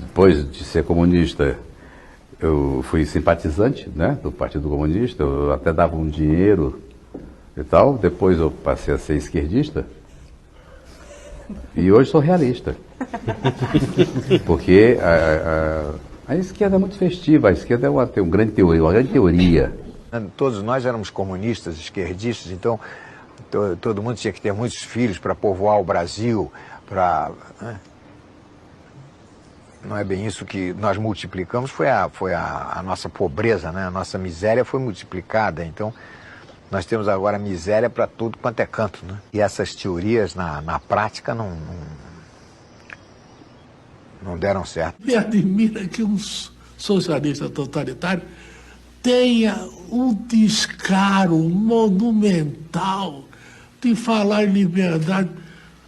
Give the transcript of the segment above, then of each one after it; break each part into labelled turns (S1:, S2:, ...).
S1: Depois de ser comunista, eu fui simpatizante, né, do Partido Comunista, eu até dava um dinheiro e tal. Depois eu passei a ser esquerdista e hoje sou realista. Porque a esquerda é muito festiva, a esquerda tem uma grande teoria.
S2: Todos nós éramos comunistas, esquerdistas, então todo mundo tinha que ter muitos filhos para povoar o Brasil, né? Não é bem isso que nós multiplicamos, foi a nossa pobreza, né? A nossa miséria foi multiplicada, então nós temos agora miséria para tudo quanto é canto, né? E essas teorias na prática não deram certo.
S3: Me admira que um socialista totalitário tenha um descaro monumental de falar em liberdade.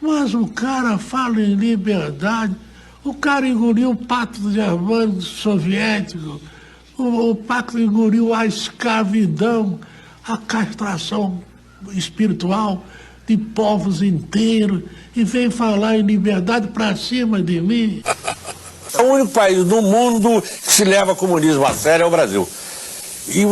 S3: Mas o cara fala em liberdade, o cara engoliu o pacto de Armando soviético, o pacto engoliu a escravidão, a castração espiritual de povos inteiros e vem falar em liberdade para cima de mim.
S4: O único país do mundo que se leva comunismo a sério é o Brasil. E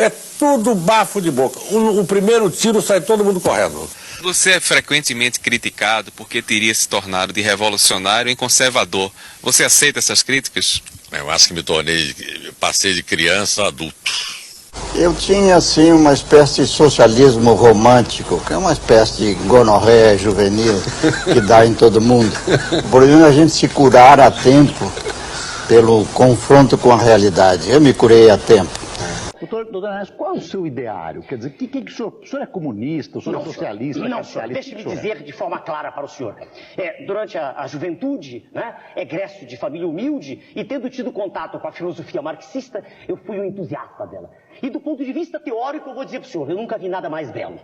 S4: é tudo bafo de boca. O primeiro tiro sai todo mundo correndo.
S5: Você é frequentemente criticado porque teria se tornado de revolucionário em conservador. Você aceita essas críticas?
S4: Eu acho que passei de criança a adulto.
S6: Eu tinha, assim, uma espécie de socialismo romântico, que é uma espécie de gonorreia juvenil que dá em todo mundo. Por exemplo, a gente se curar a tempo pelo confronto com a realidade. Eu me curei a tempo.
S7: Doutor Arnaz, qual é o seu ideário? Quer dizer, o senhor é comunista, o senhor é socialista?
S8: Não, senhor, deixe-me dizer de forma clara para o senhor. Durante a juventude, né, egresso de família humilde e tendo tido contato com a filosofia marxista, eu fui um entusiasta dela. E do ponto de vista teórico, eu vou dizer para o senhor, eu nunca vi nada mais belo.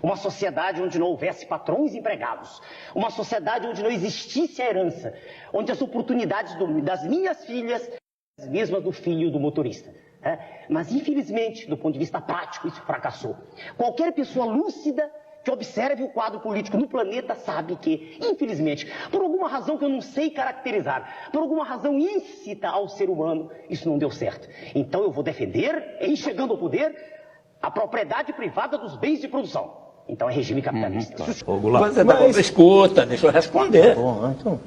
S8: Uma sociedade onde não houvesse patrões empregados. Uma sociedade onde não existisse a herança. Onde as oportunidades das minhas filhas, as mesmas do filho do motorista. Mas, infelizmente, do ponto de vista prático, isso fracassou. Qualquer pessoa lúcida que observe o quadro político no planeta sabe que, infelizmente, por alguma razão que eu não sei caracterizar, por alguma razão íncita ao ser humano, isso não deu certo. Então eu vou defender, em chegando ao poder, a propriedade privada dos bens de produção. Então é regime capitalista.
S9: Escuta, deixa eu responder.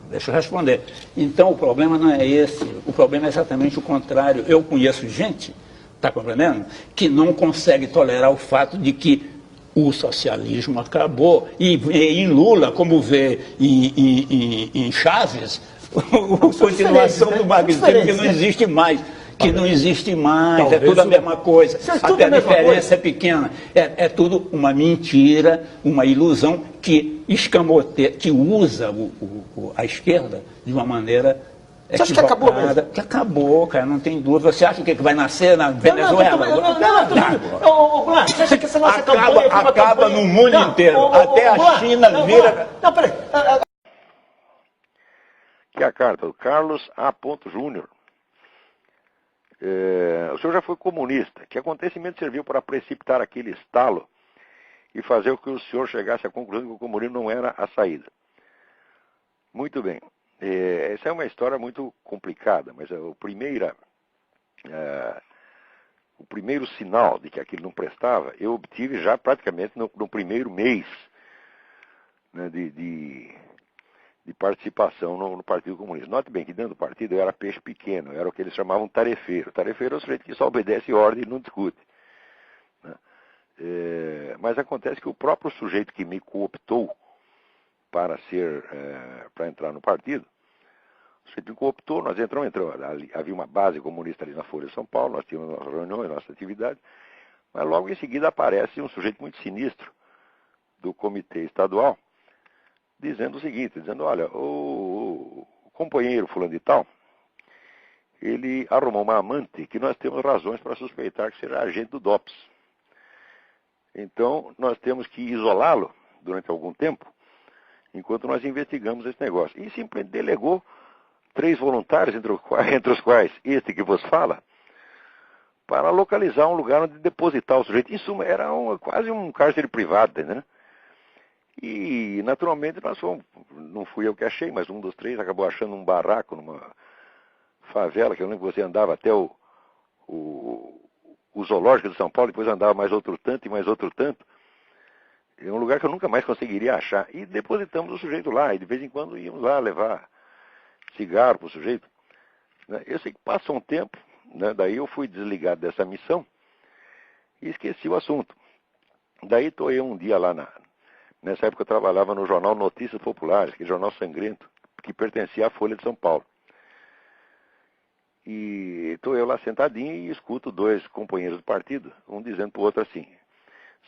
S9: Deixa eu responder. Então o problema não é esse. O problema é exatamente o contrário. Eu conheço gente, está compreendendo, que não consegue tolerar o fato de que o socialismo acabou. E em Lula, como vê em Chaves, a continuação do magnetismo que não existe mais. Que não existe mais, talvez é tudo a mesma coisa, até a diferença é pequena. É tudo uma mentira, uma ilusão que escamoteia, que usa a esquerda de uma maneira equivocada. Você acha que acabou mesmo? Que acabou, cara, não tem dúvida. Você acha que vai nascer na Venezuela?
S7: Não, você acha que essa nossa campanha
S9: acaba no mundo inteiro, até a China vira...
S7: Não, peraí.
S10: Que é a carta do Carlos A. Júnior. O senhor já foi comunista. Que acontecimento serviu para precipitar aquele estalo e fazer com que o senhor chegasse à conclusão que o comunismo não era a saída? Muito bem. Essa é uma história muito complicada, mas o primeiro sinal de que aquilo não prestava, eu obtive já praticamente no primeiro mês, né, de participação no Partido Comunista. Note bem que dentro do partido eu era peixe pequeno, eu era o que eles chamavam tarefeiro. Tarefeiro é o sujeito que só obedece ordem e não discute. Né? Mas acontece que o próprio sujeito que me cooptou para entrar no partido, o sujeito me cooptou, nós entramos, havia uma base comunista ali na Folha de São Paulo, nós tínhamos nossas reuniões, nossa atividade, mas logo em seguida aparece um sujeito muito sinistro do comitê estadual, dizendo o seguinte, olha, o companheiro fulano de tal, ele arrumou uma amante que nós temos razões para suspeitar que seja agente do DOPS. Então, nós temos que isolá-lo durante algum tempo, enquanto nós investigamos esse negócio. E simplesmente delegou 3 voluntários, entre os quais este que vos fala, para localizar um lugar onde depositar o sujeito. Em suma, era quase um cárcere privado, né? E, naturalmente, nós fomos, não fui eu que achei, mas um dos três acabou achando um barraco numa favela, que eu lembro que você andava até o zoológico de São Paulo, depois andava mais outro tanto e mais outro tanto. É um lugar que eu nunca mais conseguiria achar. E depositamos o sujeito lá, e de vez em quando íamos lá levar cigarro para o sujeito. Eu sei que passou um tempo, né, daí eu fui desligado dessa missão e esqueci o assunto. Daí estou eu um dia lá, nessa época eu trabalhava no jornal Notícias Populares, que é jornal sangrento, que pertencia à Folha de São Paulo. E estou eu lá sentadinho e escuto dois companheiros do partido, um dizendo para o outro assim: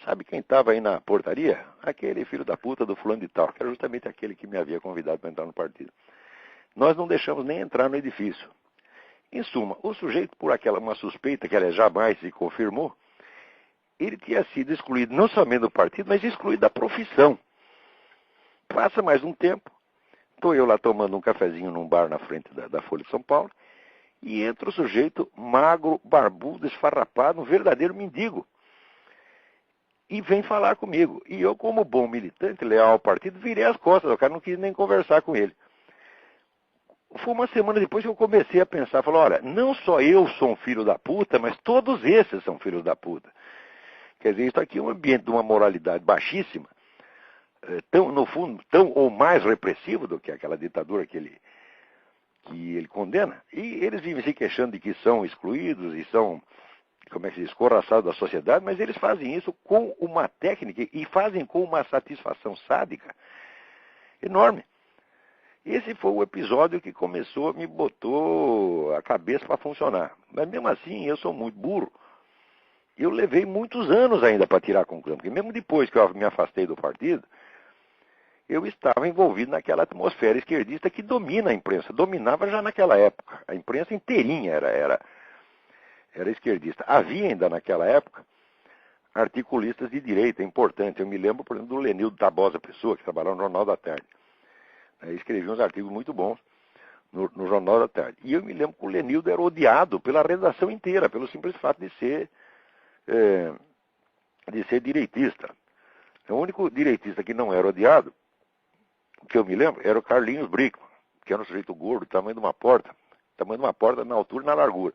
S10: sabe quem estava aí na portaria? Aquele filho da puta do fulano de tal, que era justamente aquele que me havia convidado para entrar no partido. Nós não deixamos nem entrar no edifício. Em suma, o sujeito, por uma suspeita que ela jamais se confirmou, ele tinha sido excluído não somente do partido, mas excluído da profissão. Passa mais um tempo, estou eu lá tomando um cafezinho num bar na frente da Folha de São Paulo, e entra o sujeito magro, barbudo, esfarrapado, um verdadeiro mendigo. E vem falar comigo. E eu, como bom militante, leal ao partido, virei as costas, o cara não quis nem conversar com ele. Foi uma semana depois que eu comecei a pensar, falei, olha, não só eu sou um filho da puta, mas todos esses são filhos da puta. Quer dizer, isso aqui é um ambiente de uma moralidade baixíssima, no fundo, tão ou mais repressivo do que aquela ditadura que ele condena. E eles vivem se queixando de que são excluídos e são, como é que se diz, escorraçados da sociedade, mas eles fazem isso com uma técnica e fazem com uma satisfação sádica enorme. Esse foi o episódio que me botou a cabeça para funcionar. Mas mesmo assim, eu sou muito burro. Eu levei muitos anos ainda para tirar a conclusão, porque mesmo depois que eu me afastei do partido, eu estava envolvido naquela atmosfera esquerdista que domina a imprensa. Dominava já naquela época. A imprensa inteirinha era esquerdista. Havia ainda naquela época articulistas de direita importantes. Eu me lembro, por exemplo, do Lenildo Tabosa Pessoa, que trabalhava no Jornal da Tarde. Escrevia uns artigos muito bons no Jornal da Tarde. E eu me lembro que o Lenildo era odiado pela redação inteira, pelo simples fato de ser direitista. O único direitista que não era odiado, que eu me lembro, era o Carlinhos Brickman, que era um sujeito gordo, tamanho de uma porta na altura e na largura.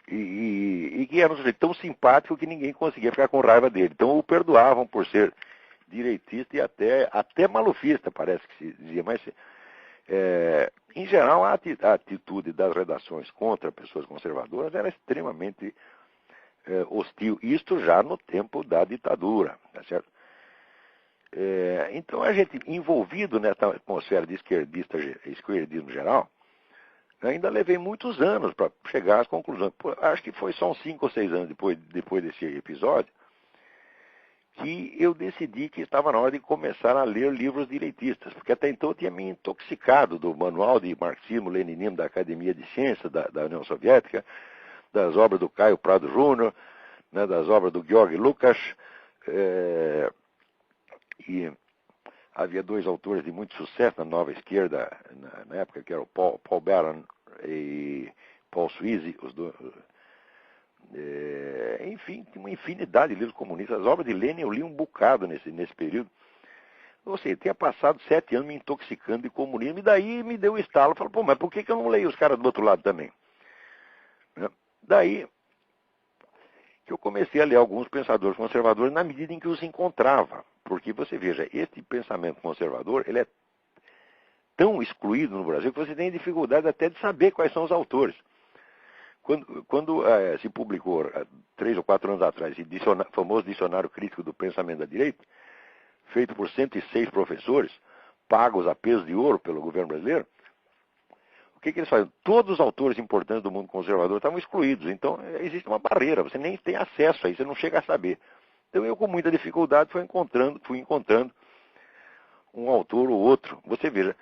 S10: E que era um sujeito tão simpático que ninguém conseguia ficar com raiva dele. Então o perdoavam por ser direitista e até malufista, parece que se dizia. Mas, em geral, a atitude das redações contra pessoas conservadoras era extremamente hostil. Isto já no tempo da ditadura, tá certo? Então, a gente, envolvido nessa atmosfera de esquerdismo geral, ainda levei muitos anos para chegar às conclusões. Acho que foi só uns 5 ou 6 anos depois desse episódio que eu decidi que estava na hora de começar a ler livros direitistas, porque até então eu tinha me intoxicado do manual de marxismo-leninismo da Academia de Ciências da União Soviética, das obras do Caio Prado Júnior, né, das obras do Georg Lukács, e havia 2 autores de muito sucesso na nova esquerda na época, que eram Paul Baran e Paul Sweezy, os dois. Enfim, uma infinidade de livros comunistas. As obras de Lenin eu li um bocado nesse período. Ou seja, tinha passado 7 anos me intoxicando de comunismo, e daí me deu o estalo. Falei, mas por que eu não leio os caras do outro lado também? Daí que eu comecei a ler alguns pensadores conservadores na medida em que os encontrava. Porque você veja, este pensamento conservador, ele é tão excluído no Brasil que você tem dificuldade até de saber quais são os autores. Quando se publicou, 3 ou 4 anos atrás, esse famoso Dicionário Crítico do Pensamento da Direita, feito por 106 professores, pagos a peso de ouro pelo governo brasileiro, o que eles fazem? Todos os autores importantes do mundo conservador estavam excluídos. Então, existe uma barreira, você nem tem acesso a isso, você não chega a saber. Então, eu, com muita dificuldade, fui encontrando um autor ou outro. Você veja,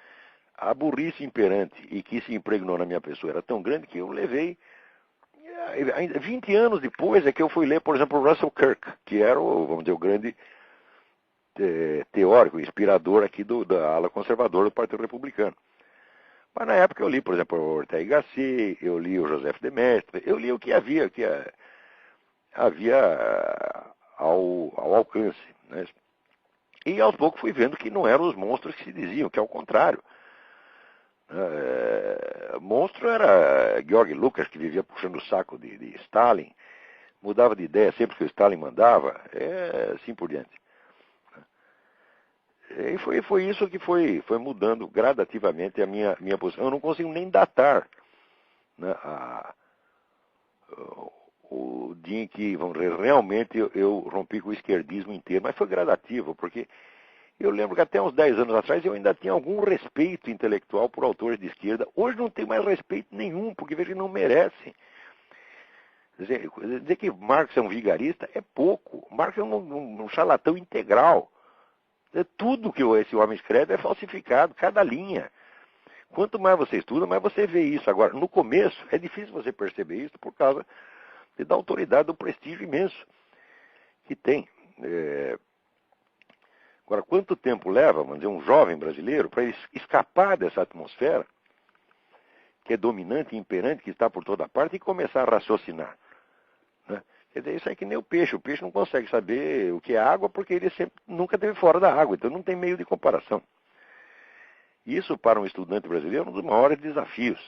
S10: a burrice imperante e que se impregnou na minha pessoa era tão grande que eu levei... 20 anos depois é que eu fui ler, por exemplo, Russell Kirk, que era o grande teórico, inspirador aqui da ala conservadora do Partido Republicano. Mas na época eu li, por exemplo, o Ortega y Gasset, eu li o Joseph de Maistre, eu li o que havia ao alcance, né? E aos poucos fui vendo que não eram os monstros que se diziam, que é o contrário. Monstro era Georg Lucas, que vivia puxando o saco de Stalin, mudava de ideia sempre que o Stalin mandava, assim por diante. E foi isso que foi mudando gradativamente a minha posição. Eu não consigo nem datar, né, o dia em que, vamos dizer, realmente eu rompi com o esquerdismo inteiro, mas foi gradativo, porque eu lembro que até uns 10 anos atrás eu ainda tinha algum respeito intelectual por autores de esquerda. Hoje não tenho mais respeito nenhum, porque vejo que não merecem. Dizer que Marx é um vigarista é pouco. Marx é um charlatão integral. Tudo que esse homem escreve é falsificado, cada linha. Quanto mais você estuda, mais você vê isso. Agora, no começo, é difícil você perceber isso por causa da autoridade, do prestígio imenso que tem. Agora, quanto tempo leva, vamos dizer, um jovem brasileiro para ele escapar dessa atmosfera que é dominante e imperante, que está por toda parte, e começar a raciocinar? Né? Quer dizer, isso é que nem o peixe. O peixe não consegue saber o que é água porque ele nunca esteve fora da água, então não tem meio de comparação. Isso, para um estudante brasileiro, é um dos maiores desafios.